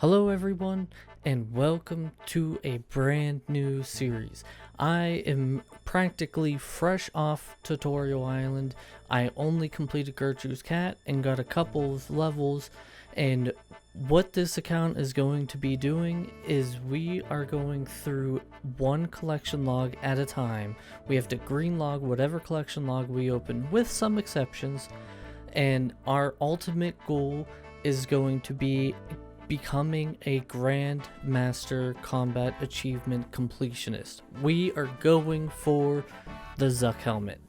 Hello everyone, and welcome to a brand new series. I am practically fresh off Tutorial Island. I only completed Gertrude's Cat and got a couple of levels, and what this account is going to be doing is we are going through one collection log at a time. We have to green log whatever collection log we open, with some exceptions, and our ultimate goal is going to be becoming a Grandmaster Combat Achievement Completionist. We are going for the Zuck helmet.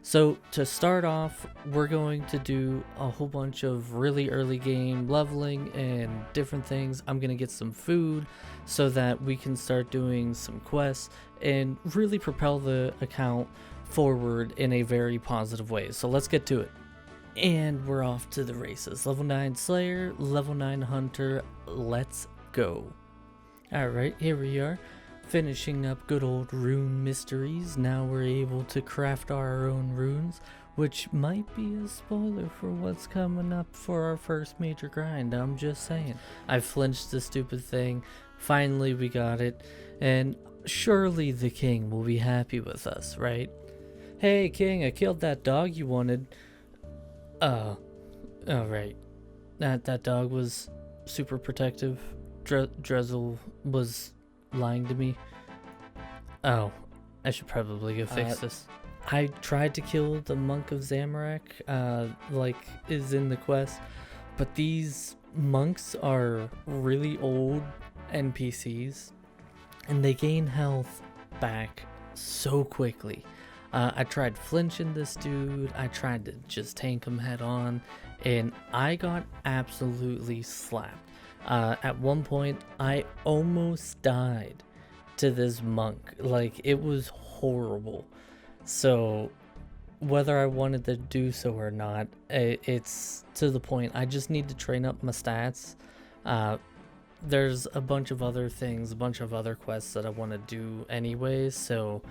So to start off, we're going to do a whole bunch of really early game leveling and different things. I'm going to get some food so that we can start doing some quests and really propel the account forward in a very positive way. So let's get to it. And we're off to the races. Level 9 Slayer, level 9 Hunter, let's go. Alright, here we are, finishing up good old rune mysteries. Now we're able to craft our own runes, which might be a spoiler for what's coming up for our first major grind, I'm just saying. I flinched the stupid thing, finally we got it, and surely the king will be happy with us, right? Hey king, I killed that dog you wanted. Oh right. That dog was super protective. Drezel was lying to me. Oh, I should probably go fix this. I tried to kill the monk of Zamorak, like is in the quest, but these monks are really old NPCs, and they gain health back so quickly. I tried flinching this dude, I tried to just tank him head on, and I got absolutely slapped. At one point, I almost died to this monk. Like, it was horrible. So, whether I wanted to do so or not, it's to the point. I just need to train up my stats. There's a bunch of other things, a bunch of other quests that I want to do anyways, so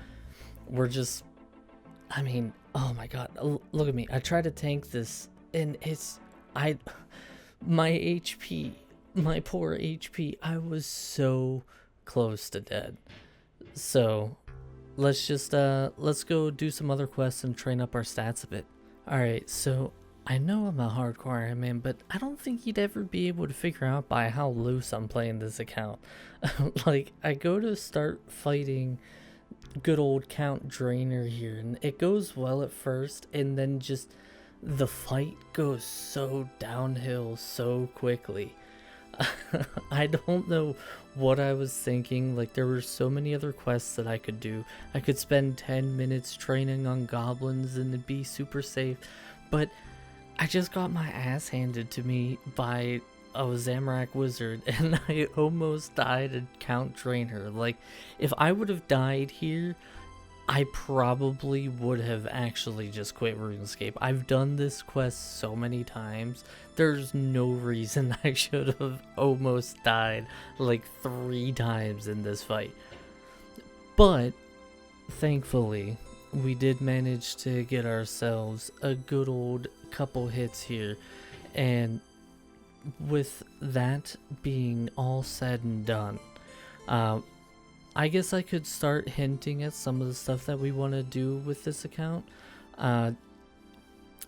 we're just... I mean, oh my god, look at me. I try to tank this, and my HP, my poor HP, I was so close to dead. So, let's go do some other quests and train up our stats a bit. Alright, so, I know I'm a hardcore Iron Man, but I don't think you'd ever be able to figure out by how loose I'm playing this account. Like, I go to start fighting good old Count Drainer here, and it goes well at first, and then just the fight goes so downhill so quickly. I don't know what I was thinking. Like, there were so many other quests that I could do. I could spend 10 minutes training on goblins and it'd be super safe, but I just got my ass handed to me by a Zamorak wizard, and I almost died at Count Drainer. Like, if I would have died here, I probably would have actually just quit RuneScape. I've done this quest so many times, there's no reason I should have almost died like 3 times in this fight. But, thankfully, we did manage to get ourselves a good old couple hits here, and with that being all said and done, I guess I could start hinting at some of the stuff that we want to do with this account.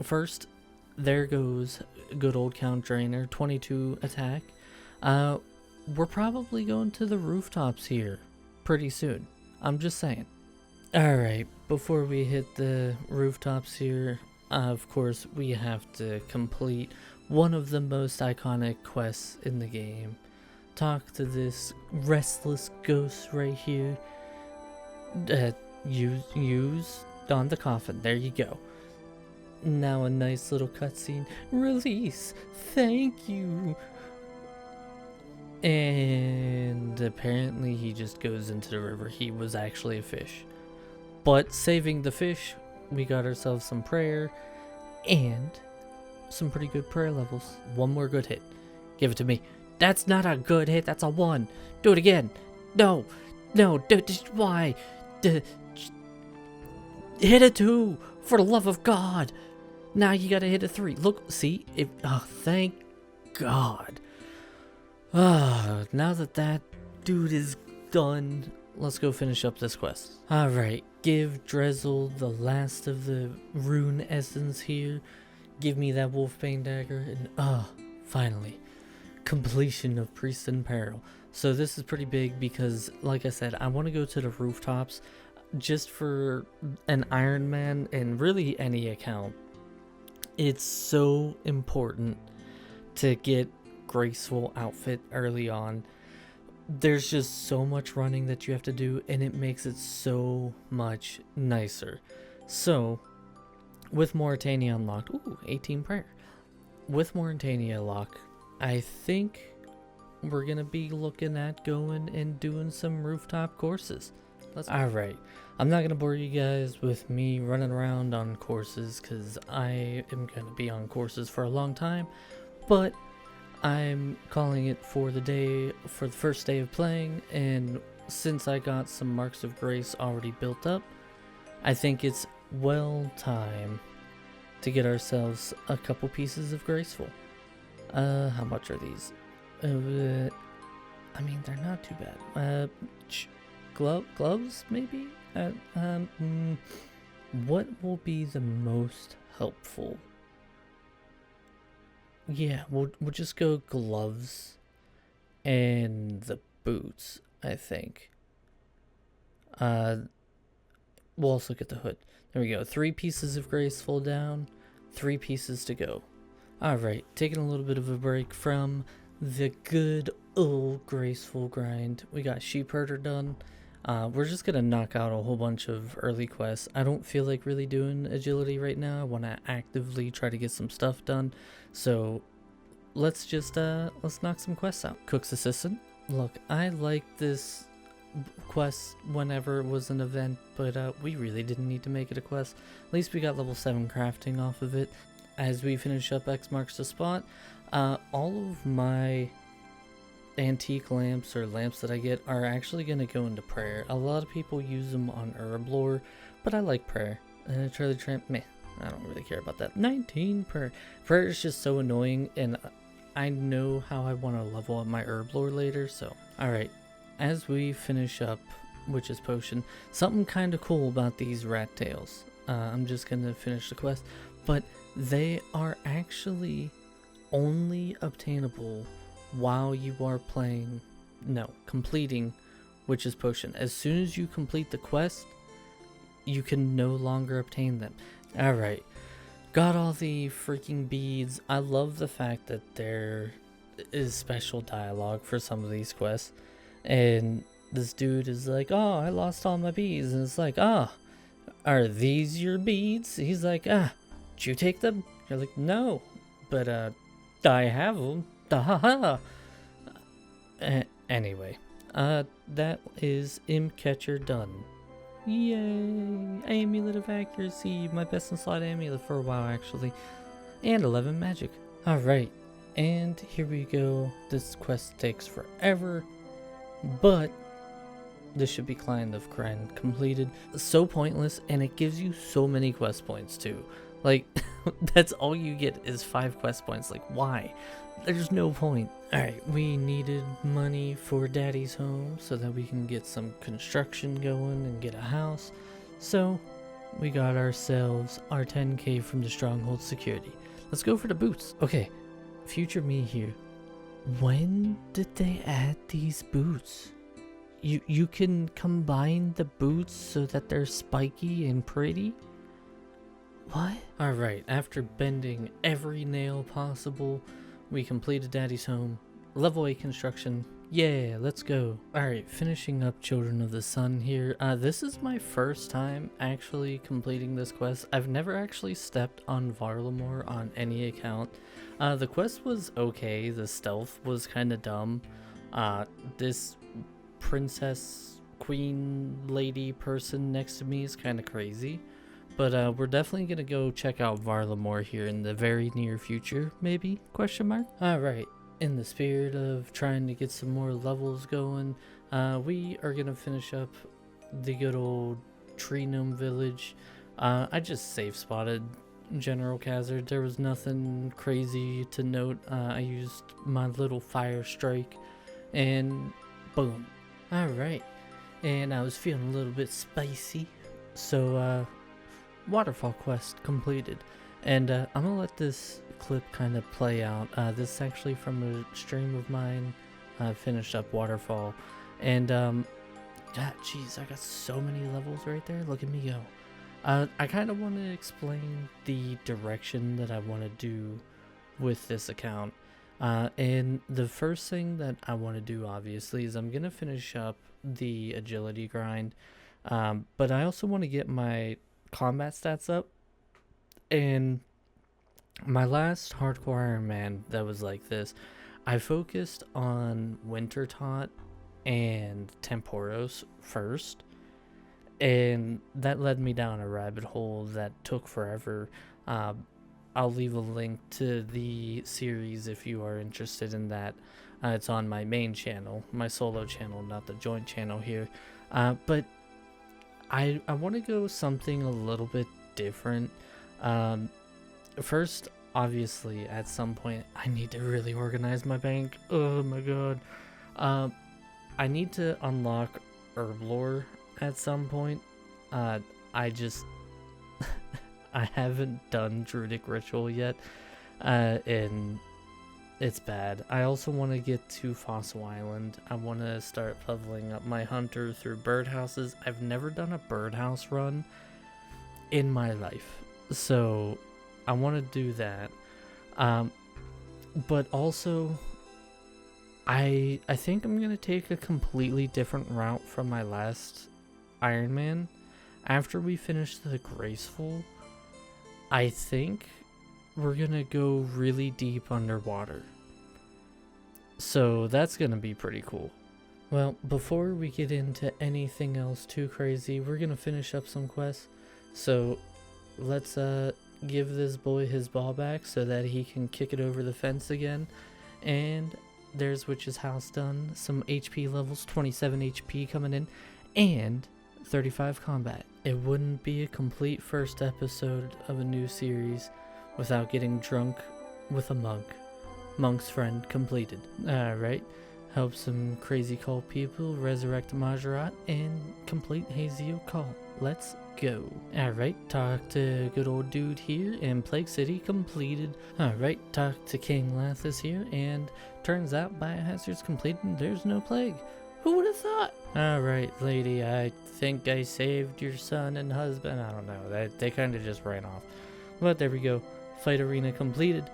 First, there goes good old Count Drainer, 22 attack. We're probably going to the rooftops here pretty soon. I'm just saying. Alright, before we hit the rooftops here, of course, we have to complete one of the most iconic quests in the game. Talk to this restless ghost right here. Use on the coffin. There you go. Now a nice little cutscene. Release. Thank you. And apparently he just goes into the river. He was actually a fish. But saving the fish, we got ourselves some prayer and some pretty good prayer levels. One more good hit. Give it to me. That's not a good hit. That's a 1. Do it again. No. Why? Hit a 2. For the love of God. Now you gotta hit a 3. Look, see? Oh, thank God. Now that dude is done, let's go finish up this quest. Alright, give Drizzle the last of the rune essence here. Give me that Wolfbane dagger, and finally, completion of Priest in Peril. So this is pretty big because, like I said, I want to go to the rooftops just for an Iron Man and really any account. It's so important to get graceful outfit early on. There's just so much running that you have to do, and it makes it so much nicer. So with Mauritania unlocked, 18 prayer. With Mauritania unlocked, I think we're gonna be looking at going and doing some rooftop courses. Alright, I'm not gonna bore you guys with me running around on courses because I am gonna be on courses for a long time, but I'm calling it for the first day of playing, and since I got some Marks of Grace already built up, I think it's well time to get ourselves a couple pieces of Graceful. How much are these? I mean, they're not too bad. Gloves, maybe? What will be the most helpful? Yeah, we'll just go gloves and the boots, I think. We'll also get the hood. There we go. 3 pieces of Graceful down, 3 pieces to go. Alright, taking a little bit of a break from the good old Graceful grind. We got Sheep Herder done. We're just gonna knock out a whole bunch of early quests. I don't feel like really doing agility right now. I want to actively try to get some stuff done. So let's just let's knock some quests out. Cook's Assistant. Look, I like this quest whenever it was an event, but we really didn't need to make it a quest. At least we got level 7 crafting off of it. As we finish up X marks the spot, all of my antique lamps or lamps that I get are actually going to go into prayer. A lot of people use them on herb lore, but I like prayer. Charlie Tramp, meh, I don't really care about that. 19 prayer. Prayer is just so annoying, and I know how I want to level up my herb lore later. So alright, as we finish up Witch's Potion, something kind of cool about these rat tails. I'm just going to finish the quest, but they are actually only obtainable while you are completing Witch's Potion. As soon as you complete the quest, you can no longer obtain them. Alright, got all the freaking beads. I love the fact that there is special dialogue for some of these quests, and this dude is like, oh, I lost all my beads, and it's like, are these your beads? He's like, did you take them? You're like, no, but I have them. Anyway, that is Imp Catcher done. Yay! Amulet of Accuracy, my best in slot amulet for a while actually, and 11 magic. Alright, and here we go. This quest takes forever, but this should be kind of grind completed. So pointless, and it gives you so many quest points too. Like, that's all you get is 5 quest points. Like, why? There's no point. Alright, we needed money for Daddy's home so that we can get some construction going and get a house. So, we got ourselves our 10k from the Stronghold security. Let's go for the boots. Okay, future me here. When did they add these boots? You can combine the boots so that they're spiky and pretty? What? Alright, after bending every nail possible, we completed Daddy's home. Level 8 construction. Yeah, let's go. Alright, finishing up Children of the Sun here. This is my first time actually completing this quest. I've never actually stepped on Varlamore on any account. The quest was okay. The stealth was kind of dumb. This princess, queen, lady person next to me is kind of crazy. But we're definitely going to go check out Varlamore here in the very near future, maybe? Question mark? Alright, in the spirit of trying to get some more levels going, we are going to finish up the good old Tree Gnome Village. I just safe spotted General Khazard. There was nothing crazy to note. I used my little fire strike and boom. Alright, and I was feeling a little bit spicy, so waterfall quest completed. And I'm gonna let this clip kind of play out. This is actually from a stream of mine. I finished up waterfall, and jeez, I got so many levels right there. Look at me go. I kind of want to explain the direction that I want to do with this account. And the first thing that I want to do, obviously, is I'm gonna finish up the agility grind. But I also want to get my combat stats up. And my last hardcore Iron Man that was like this, I focused on Winter Tot and Temporos first, and that led me down a rabbit hole that took forever. I'll leave a link to the series if you are interested in that. It's on my main channel, my solo channel, not the joint channel here. But I want to go something a little bit different. First, obviously, at some point, I need to really organize my bank. Oh my god. I need to unlock herb lore at some point. I just I haven't done Druidic Ritual yet, and it's bad. I also want to get to Fossil Island. I want to start leveling up my hunter through birdhouses. I've never done a birdhouse run in my life, so I want to do that. But also, I think I'm gonna take a completely different route from my last Iron Man. After we finish the Graceful, I think we're gonna go really deep underwater. So that's gonna be pretty cool. Well, before we get into anything else too crazy, we're gonna finish up some quests. So let's give this boy his ball back so that he can kick it over the fence again. And there's Witch's house done. Some HP levels, 27 HP coming in, and 35 combat. It wouldn't be a complete first episode of a new series without getting drunk with a monk. Monk's friend completed. Alright, help some crazy cult people, resurrect Majorat, and complete Hazio call. Let's go. Alright, talk to good old dude here, and Plague City completed. Alright, talk to King Lathis here, and turns out biohazard's completed and there's no plague. Who would have thought? Alright, lady, I think I saved your son and husband. I don't know, they kind of just ran off. But there we go. Fight arena completed.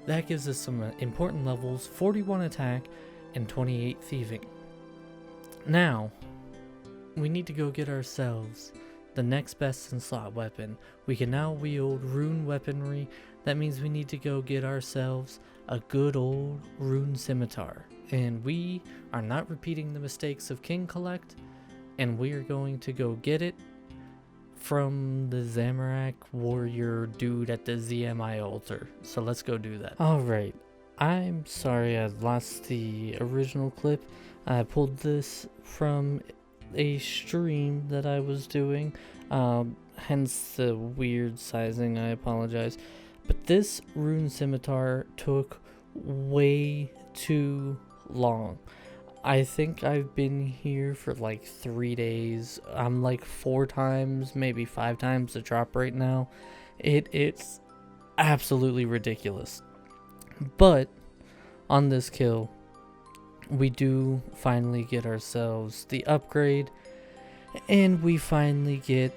That gives us some important levels, 41 attack and 28 thieving. Now, we need to go get ourselves the next best in slot weapon. We can now wield rune weaponry. That means we need to go get ourselves a good old rune scimitar. And we are not repeating the mistakes of King Collect, and we are going to go get it from the Zamorak warrior dude at the ZMI altar. So let's go do that. Alright, I'm sorry I lost the original clip. I pulled this from a stream that I was doing, hence the weird sizing. I apologize. But this rune scimitar took way too long. I think I've been here for like 3 days. I'm like 4 times, maybe 5 times the drop right now. It's absolutely ridiculous. But on this kill, we do finally get ourselves the upgrade, and we finally get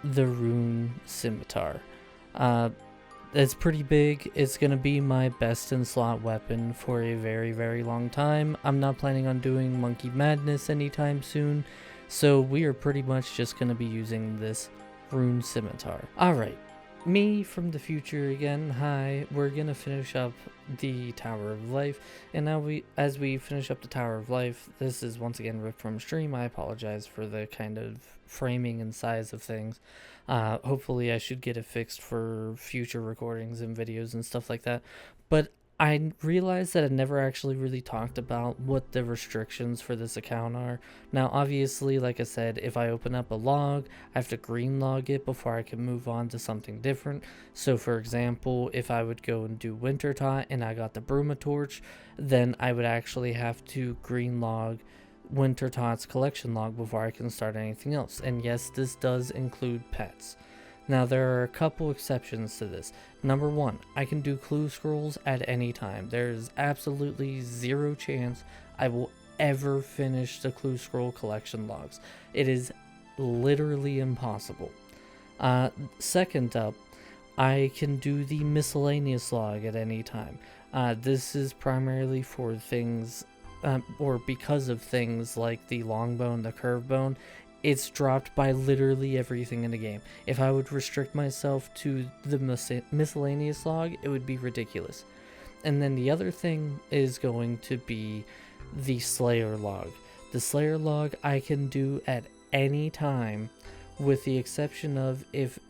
the rune scimitar. It's pretty big. It's gonna be my best in slot weapon for a very, very long time. I'm not planning on doing Monkey Madness anytime soon, so we are pretty much just gonna be using this rune scimitar. Alright, me from the future again. Hi, we're gonna finish up the Tower of Life, and now as we finish up the Tower of Life, this is once again ripped from stream. I apologize for the kind of framing and size of things. Hopefully I should get it fixed for future recordings and videos and stuff like that. But I realized that I never actually really talked about what the restrictions for this account are. Now, obviously, like I said, if I open up a log, I have to green log it before I can move on to something different. So, for example, if I would go and do Winter Tot and I got the Bruma Torch, then I would actually have to green log Winter Tot's collection log before I can start anything else. And yes, this does include pets. Now, there are a couple exceptions to this. Number one, I can do clue scrolls at any time. There's absolutely zero chance I will ever finish the clue scroll collection logs. It is literally impossible. Second up, I can do the miscellaneous log at any time. This is primarily for things, or because of things like the long bone, the curve bone. It's dropped by literally everything in the game. If I would restrict myself to the miscellaneous log, it would be ridiculous. And then the other thing is going to be the Slayer log. The Slayer log I can do at any time, with the exception of if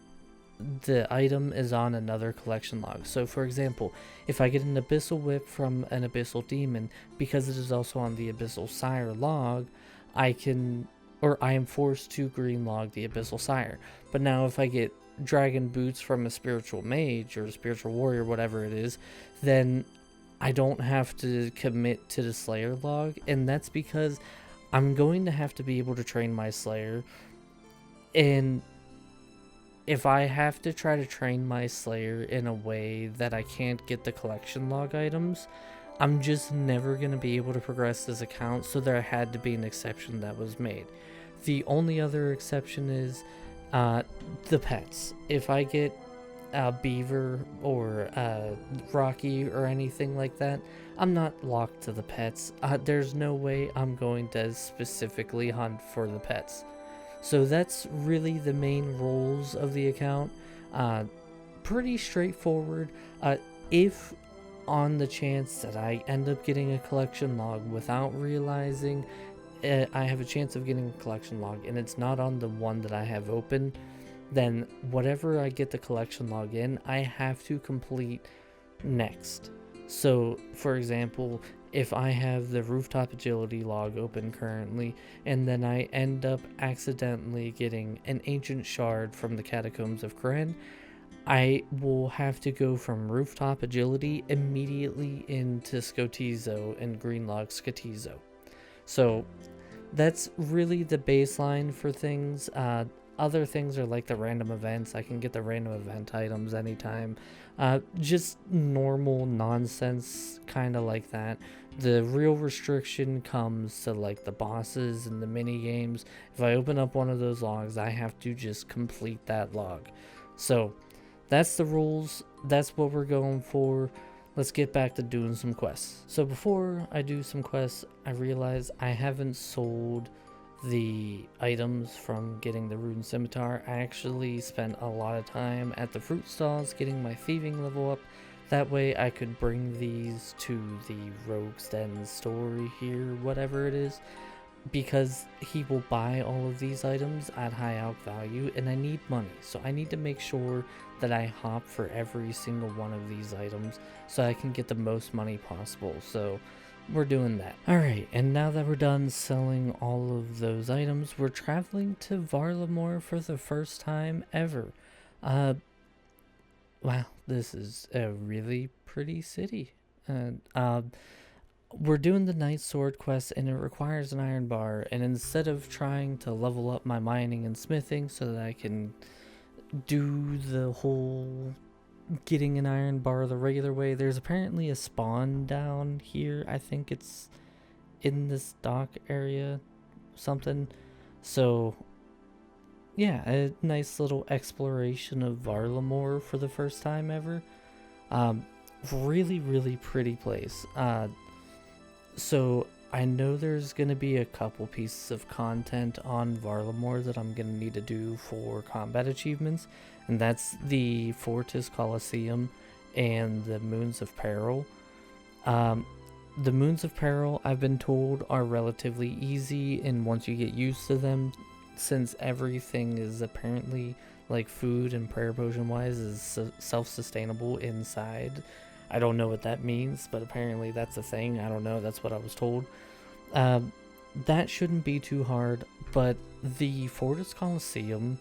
the item is on another collection log. So for example, if I get an Abyssal Whip from an Abyssal Demon, because it is also on the Abyssal Sire log, I am forced to green log the Abyssal Sire. But now if I get Dragon Boots from a Spiritual Mage or a Spiritual Warrior, whatever it is, then I don't have to commit to the Slayer log, and that's because I'm going to have to be able to train my Slayer, and if I have to try to train my Slayer in a way that I can't get the collection log items, I'm just never going to be able to progress this account, so there had to be an exception that was made. The only other exception is the pets. If I get a beaver or a Rocky or anything like that, I'm not locked to the pets. There's no way I'm going to specifically hunt for the pets. So that's really the main rules of the account. Pretty straightforward. If on the chance that I end up getting a collection log without realizing I have a chance of getting a collection log and it's not on the one that I have open, then whatever I get the collection log in, I have to complete next. So for example, if I have the Rooftop Agility log open currently, and then I end up accidentally getting an Ancient Shard from the Catacombs of Kren, I will have to go from Rooftop Agility immediately into Skotizo and greenlog Skotizo. So that's really the baseline for things. Other things are like the random events. I can get the random event items anytime. Just normal nonsense, kind of like that. The real restriction comes to like the bosses and the mini games. If I open up one of those logs, I have to just complete that log. So that's the rules. That's what we're going for. Let's get back to doing some quests. So before I do some quests, I realize I haven't sold the items from getting the Rune Scimitar. I actually spent a lot of time at the fruit stalls getting my thieving level up. That way I could bring these to the Rogue's Den store here, whatever it is, because he will buy all of these items at high out value, and I need money. So I need to make sure that I hop for every single one of these items so I can get the most money possible. So we're doing that. Alright, and now that we're done selling all of those items, we're traveling to Varlamore for the first time ever. Wow, this is a really pretty city. We're doing the Night Sword quest, and it requires an iron bar, and instead of trying to level up my mining and smithing so that I can do the whole getting an iron bar the regular way, there's apparently a spawn down here. I think it's in this dock area, something. So yeah, a nice little exploration of Varlamore for the first time ever. Really pretty place. So I know there's going to be a couple pieces of content on Varlamore that I'm going to need to do for combat achievements, and that's the Fortis Coliseum and the Moons of Peril. The Moons of Peril, I've been told, are relatively easy, and once you get used to them, since everything is apparently, like food and prayer potion wise, is self-sustainable inside, I don't know what that means, but apparently that's a thing. I don't know. That's what I was told. That shouldn't be too hard, but the Fortis Coliseum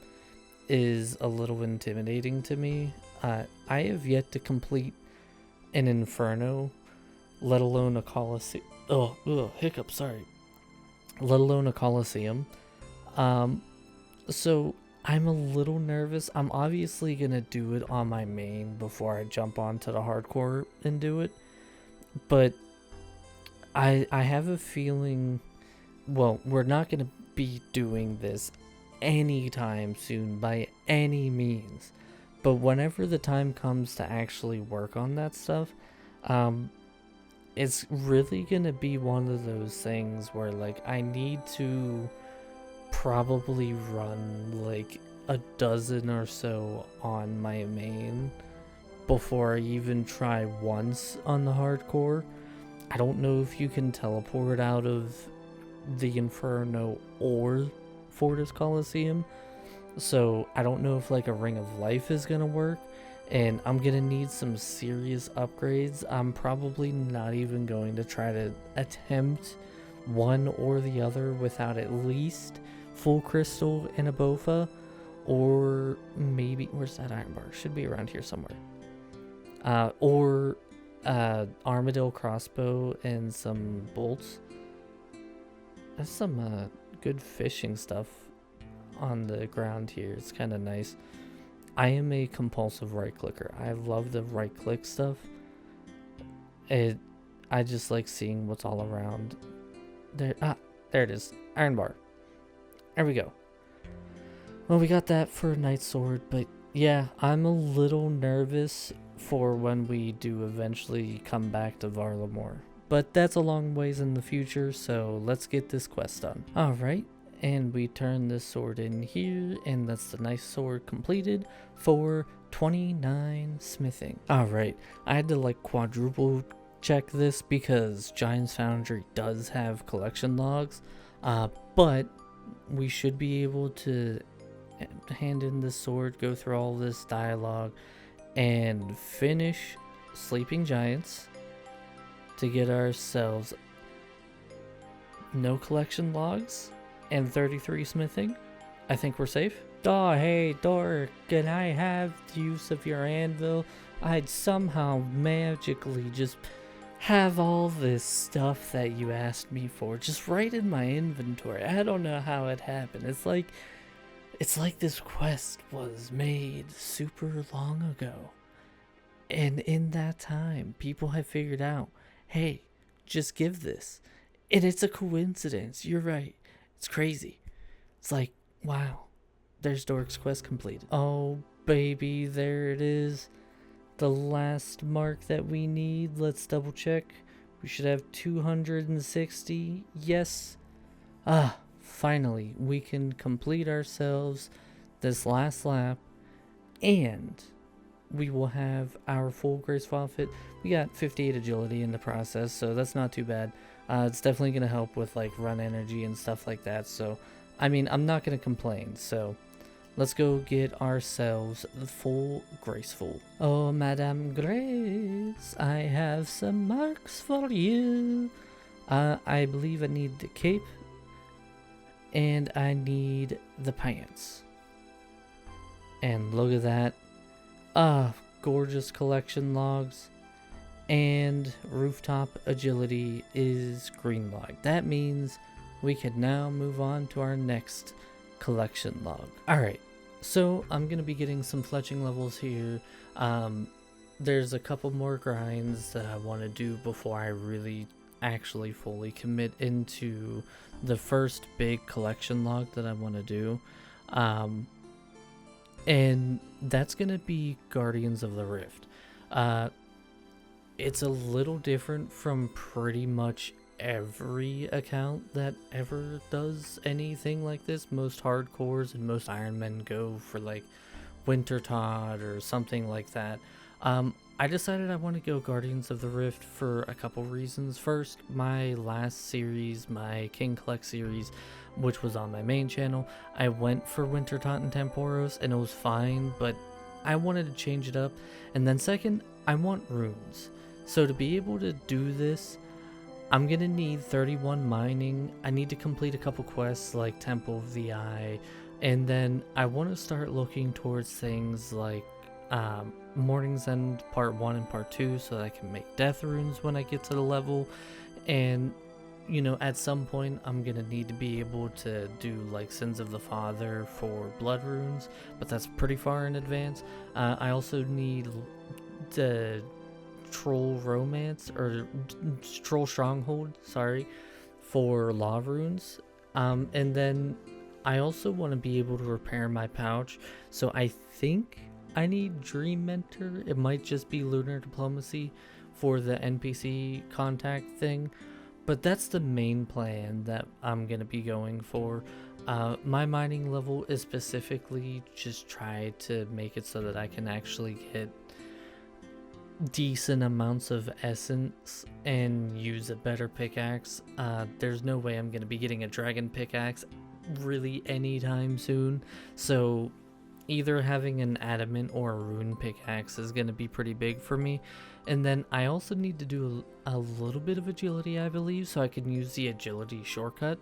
is a little intimidating to me. I have yet to complete an Inferno, let alone a Coliseum. Hiccup, sorry. Let alone a Coliseum. So I'm a little nervous. I'm obviously gonna do it on my main before I jump onto the hardcore and do it. But I have a feeling, well, we're not gonna be doing this anytime soon by any means. But whenever the time comes to actually work on that stuff, it's really gonna be one of those things where like I need to probably run like a dozen or so on my main before I even try once on the hardcore. I don't know if you can teleport out of the Inferno or Fortis Coliseum, so I don't know if like a Ring of Life is gonna work, and I'm gonna need some serious upgrades. I'm probably not even going to try to attempt one or the other without at least full crystal and a Bofa, or maybe, where's that iron bar? Should be around here somewhere. Or armadillo crossbow and some bolts. There's some good fishing stuff on the ground here. It's kind of nice. I am a compulsive right clicker. I love the right click stuff. I just like seeing what's all around. There it is. Iron bar. There we go. Well, we got that for Night Sword, but yeah, I'm a little nervous for when we do eventually come back to Varlamore. But that's a long ways in the future, so let's get this quest done. Alright, and we turn this sword in here, and that's the nice sword completed for 29 smithing. Alright, I had to like quadruple check this because Giant's Foundry does have collection logs, but we should be able to hand in this sword, go through all this dialogue, and finish Sleeping Giants to get ourselves no collection logs and 33 smithing. I think we're safe. Oh, hey, Dork, can I have the use of your anvil? I'd somehow magically just have all this stuff that you asked me for just right in my inventory. I don't know how it happened. It's like this quest was made super long ago. And in that time, people have figured out, hey, just give this. And it's a coincidence. You're right. It's crazy. It's like, wow, there's Dork's quest completed. Oh, baby, there it is. The last mark that we need. Let's double check. We should have 260. Yes. Finally, we can complete ourselves this last lap, and we will have our full graceful outfit. We got 58 agility in the process, so that's not too bad. It's definitely going to help with like run energy and stuff like that, so I mean, I'm not going to complain. So let's go get ourselves the full graceful. Oh, Madame Grace, I have some marks for you. I believe I need the cape, and I need the pants. And look at that. Gorgeous collection logs. And rooftop agility is green log. That means we can now move on to our next collection log. Alright, so I'm going to be getting some fletching levels here. There's a couple more grinds that I want to do before I really actually fully commit into the first big collection log that I want to do. And that's going to be Guardians of the Rift. It's a little different from pretty much every account that ever does anything like this. Most hardcores and most Ironmen go for like Wintertodt or something like that. I decided I want to go Guardians of the Rift for a couple reasons. First, my last series, my King Collect series, which was on my main channel, I went for Wintertodt and Temporos and it was fine, but I wanted to change it up. And then second, I want runes. So to be able to do this, I'm gonna need 31 mining. I need to complete a couple quests like Temple of the Eye, and then I want to start looking towards things like Morning's End Part 1 and Part 2 so that I can make death runes when I get to the level. And you know, at some point I'm gonna need to be able to do like Sins of the Father for blood runes, but that's pretty far in advance. I also need the Troll Romance, or Troll Stronghold, sorry, for law runes. And then I also want to be able to repair my pouch, so I think I need Dream Mentor. It might just be Lunar Diplomacy for the NPC contact thing, but that's the main plan that I'm gonna be going for. My mining level is specifically just try to make it so that I can actually get decent amounts of essence and use a better pickaxe. There's no way I'm gonna be getting a dragon pickaxe really anytime soon, so either having an adamant or a rune pickaxe is gonna be pretty big for me. And then I also need to do a little bit of agility, I believe, so I can use the agility shortcut,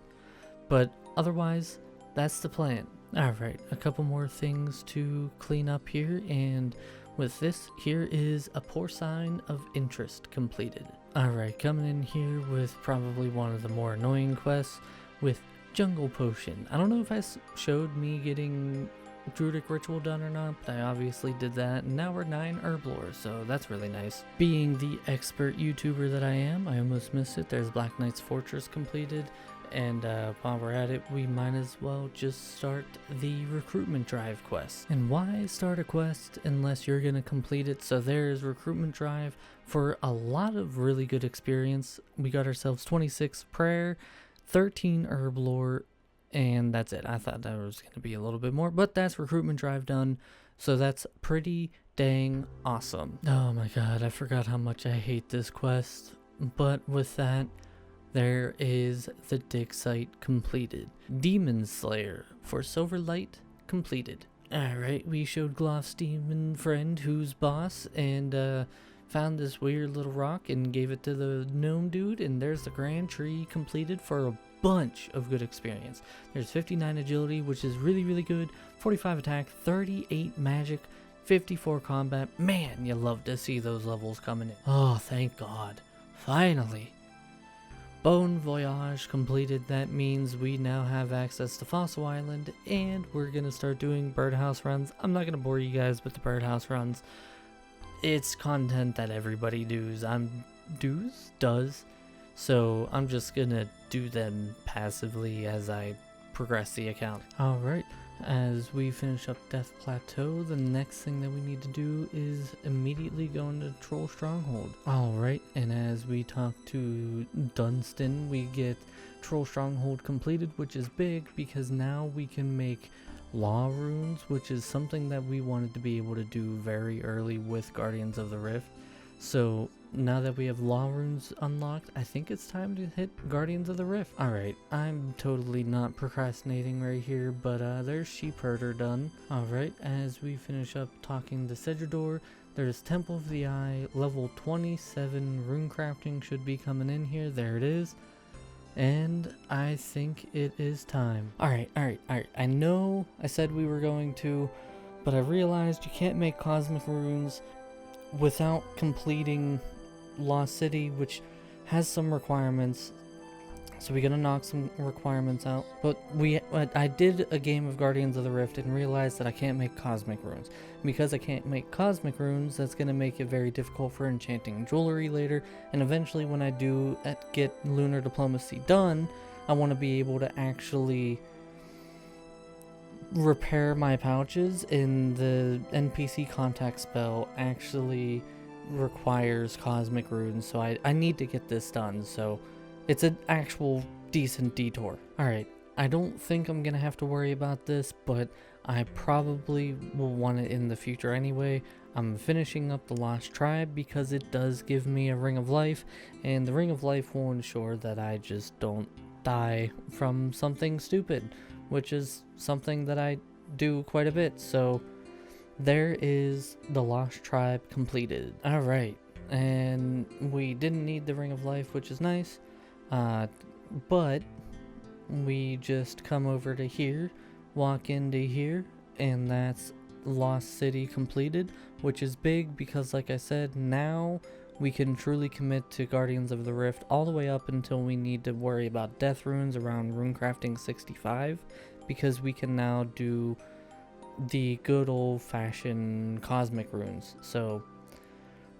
but otherwise that's the plan. Alright, a couple more things to clean up here, and with this, here is a Poor Sign of Interest completed. Alright, coming in here with probably one of the more annoying quests with Jungle Potion. I don't know if I showed me getting Druidic Ritual done or not, but I obviously did that, and now we're 9 Herblore, so that's really nice. Being the expert YouTuber that I am, I almost missed it. There's Black Knight's Fortress completed, and while we're at it, we might as well just start the recruitment drive quest. And why start a quest unless you're gonna complete it? So there's recruitment drive for a lot of really good experience. We got ourselves 26 prayer, 13 herblore, and that's it. I thought that was gonna be a little bit more, but that's recruitment drive done, so that's pretty dang awesome. Oh my god, I forgot how much I hate this quest, but with that, there is the dig site completed. Demon Slayer for Silverlight completed. Alright, we showed Gloff's demon friend who's boss, and found this weird little rock and gave it to the gnome dude, and there's the grand tree completed for a bunch of good experience. There's 59 agility, which is really, really good, 45 attack, 38 magic, 54 combat. Man, you love to see those levels coming in. Oh, thank God. Finally. Bone Voyage completed. That means we now have access to Fossil Island, and we're gonna start doing birdhouse runs. I'm not gonna bore you guys with the birdhouse runs. It's content that everybody does, so I'm just gonna do them passively as I progress the account. Alright, as we finish up Death Plateau, the next thing that we need to do is immediately go into Troll Stronghold. Alright, and as we talk to Dunstan, we get Troll Stronghold completed, which is big because now we can make law runes, which is something that we wanted to be able to do very early with Guardians of the Rift. So now that we have law runes unlocked, I think it's time to hit Guardians of the Rift. Alright, I'm totally not procrastinating right here, but there's Sheep Herder done. Alright, as we finish up talking to Sedrador, there's Temple of the Eye, level 27 rune crafting should be coming in here. There it is. And I think it is time. Alright. I know I said we were going to, but I realized you can't make cosmic runes without completing Lost City, which has some requirements. So we're gonna knock some requirements out. But I did a game of Guardians of the Rift and realized that I can't make cosmic runes. Because I can't make cosmic runes, that's gonna make it very difficult for enchanting jewelry later. And eventually when I do get Lunar Diplomacy done, I want to be able to actually repair my pouches, and the NPC contact spell actually requires cosmic runes. So I need to get this done. So it's an actual decent detour. Alright, I don't think I'm gonna have to worry about this, but I probably will want it in the future anyway. I'm finishing up the Lost Tribe because it does give me a Ring of Life, and the Ring of Life will ensure that I just don't die from something stupid, which is something that I do quite a bit. So there is the Lost Tribe completed. Alright, and we didn't need the Ring of Life, which is nice, but we just come over to here, walk into here, and that's Lost City completed, which is big because, like I said, now we can truly commit to Guardians of the Rift all the way up until we need to worry about death runes around runecrafting 65, because we can now do the good old-fashioned cosmic runes. So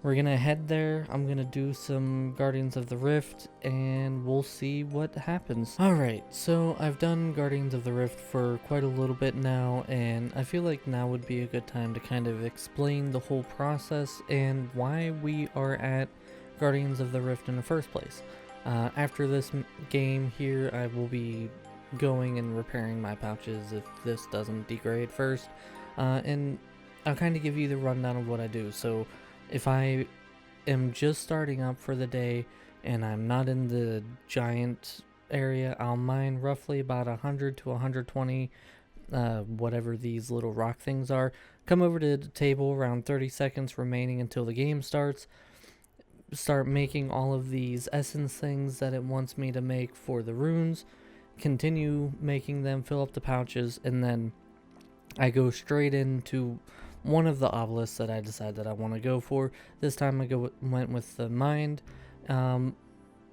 we're gonna head there. I'm gonna do some Guardians of the Rift and we'll see what happens. Alright, so I've done Guardians of the Rift for quite a little bit now, and I feel like now would be a good time to kind of explain the whole process and why we are at Guardians of the Rift in the first place. After this game here, I will be going and repairing my pouches if this doesn't degrade first, and I'll kind of give you the rundown of what I do. So if I am just starting up for the day and I'm not in the giant area, I'll mine roughly about 100 to 120 whatever these little rock things are. Come over to the table, around 30 seconds remaining until the game starts. Start making all of these essence things that it wants me to make for the runes. Continue making them, fill up the pouches, and then I go straight into one of the obelisks that I decide that I want to go for. This time I went with the mind.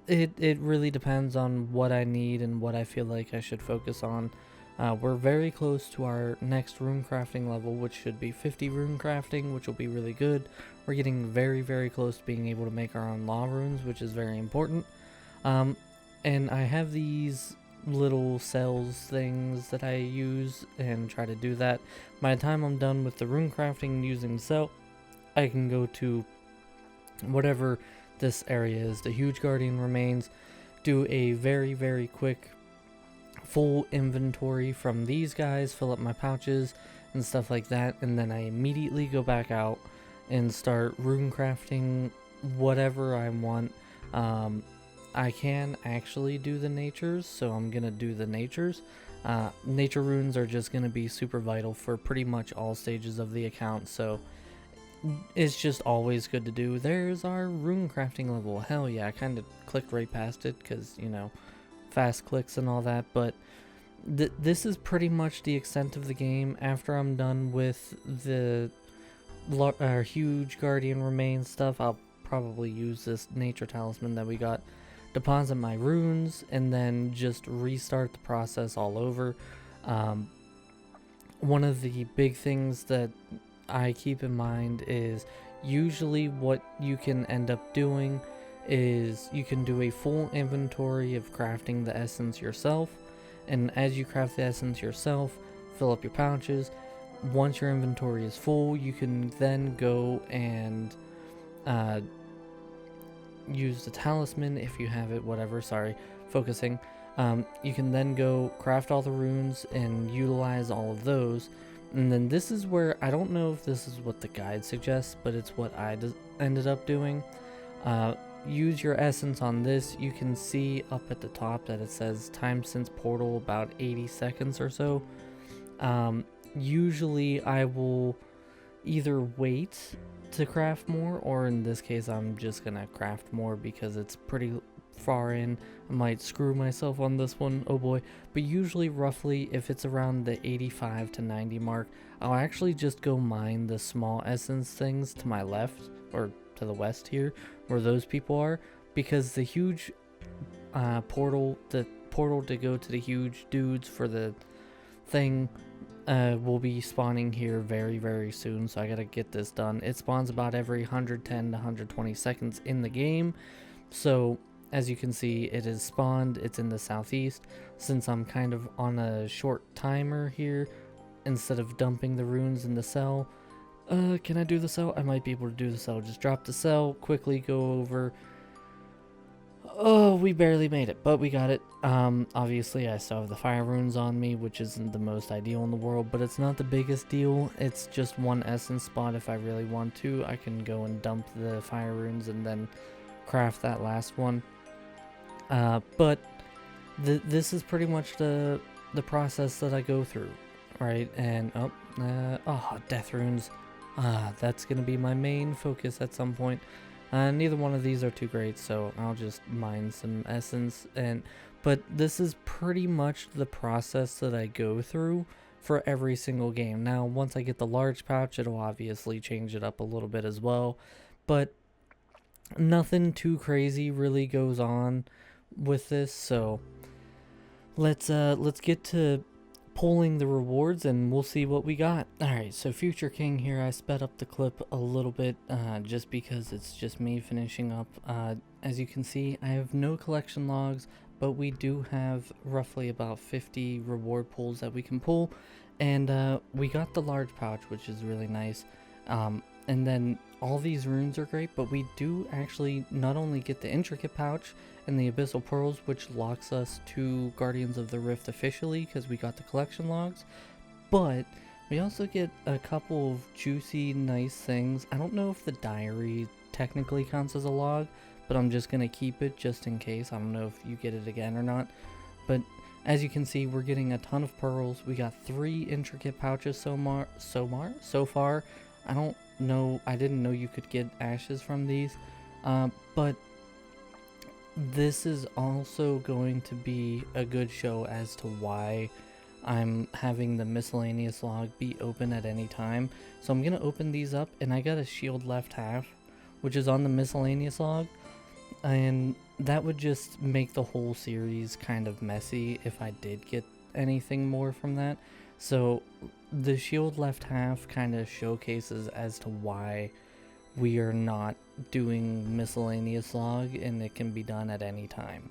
It really depends on what I need and what I feel like I should focus on. We're very close to our next rune crafting level, which should be 50 rune crafting, which will be really good. We're getting very, very close to being able to make our own law runes, which is very important. And I have these little cells things that I use and try to do that. By the time I'm done with the rune crafting using the cell, I can go to whatever this area is, the huge guardian remains, do a very, very quick full inventory from these guys, fill up my pouches and stuff like that, and then I immediately go back out and start rune crafting whatever I want. I can actually do the natures, so I'm gonna do the natures. Nature runes are just gonna be super vital for pretty much all stages of the account, so it's just always good to do. There's our rune crafting level. Hell yeah, I kind of clicked right past it because, you know, fast clicks and all that, but this is pretty much the extent of the game. After I'm done with the huge guardian remains stuff, I'll probably use this nature talisman that we got, deposit my runes, and then just restart the process all over. One of the big things that I keep in mind is usually what you can end up doing is you can do a full inventory of crafting the essence yourself, and as you craft the essence yourself, fill up your pouches. Once your inventory is full, you can then go and use the talisman if you have it, whatever, sorry, focusing. You can then go craft all the runes and utilize all of those. And then this is where, I don't know if this is what the guide suggests, but it's what I ended up doing. Use your essence on this. You can see up at the top that it says time since portal about 80 seconds or so. Usually I will either wait to craft more, or in this case I'm just gonna craft more because it's pretty far in. I might screw myself on this one, oh boy, but usually roughly if it's around the 85 to 90 mark, I'll actually just go mine the small essence things to my left or to the west here where those people are, because the huge portal to go to the huge dudes for the thing will be spawning here very, very soon, so I gotta get this done. It spawns about every 110 to 120 seconds in the game, so as you can see, it is spawned. It's in the southeast. Since I'm kind of on a short timer here, instead of dumping the runes in the cell, can I do the cell? I might be able to do the cell. Just drop the cell, quickly go over. Oh, we barely made it, but we got it. Obviously I still have the fire runes on me, which isn't the most ideal in the world, but it's not the biggest deal. It's just one essence spot. If I really want to, I can go and dump the fire runes and then craft that last one. But this is pretty much the process that I go through, right? And oh, death runes. That's going to be my main focus at some point. Neither one of these are too great, so I'll just mine some essence. But this is pretty much the process that I go through for every single game. Now, once I get the large pouch, it'll obviously change it up a little bit as well. But nothing too crazy really goes on with this, so let's get to pulling the rewards and we'll see what we got. Alright, so Future King here, I sped up the clip a little bit just because it's just me finishing up. As you can see, I have no collection logs, but we do have roughly about 50 reward pulls that we can pull, and we got the large pouch, which is really nice. And then all these runes are great, but we do actually not only get the intricate pouch and the abyssal pearls, which locks us to Guardians of the Rift officially because we got the collection logs, but we also get a couple of juicy, nice things. I don't know if the diary technically counts as a log, but I'm just going to keep it just in case. I don't know if you get it again or not, but as you can see, we're getting a ton of pearls. We got 3 intricate pouches so far. I don't know, I didn't know you could get ashes from these, but this is also going to be a good show as to why I'm having the miscellaneous log be open at any time. So I'm gonna open these up, and I got a shield left half, which is on the miscellaneous log, and that would just make the whole series kind of messy if I did get anything more from that. So the shield left half kind of showcases as to why we are not doing miscellaneous log, and it can be done at any time.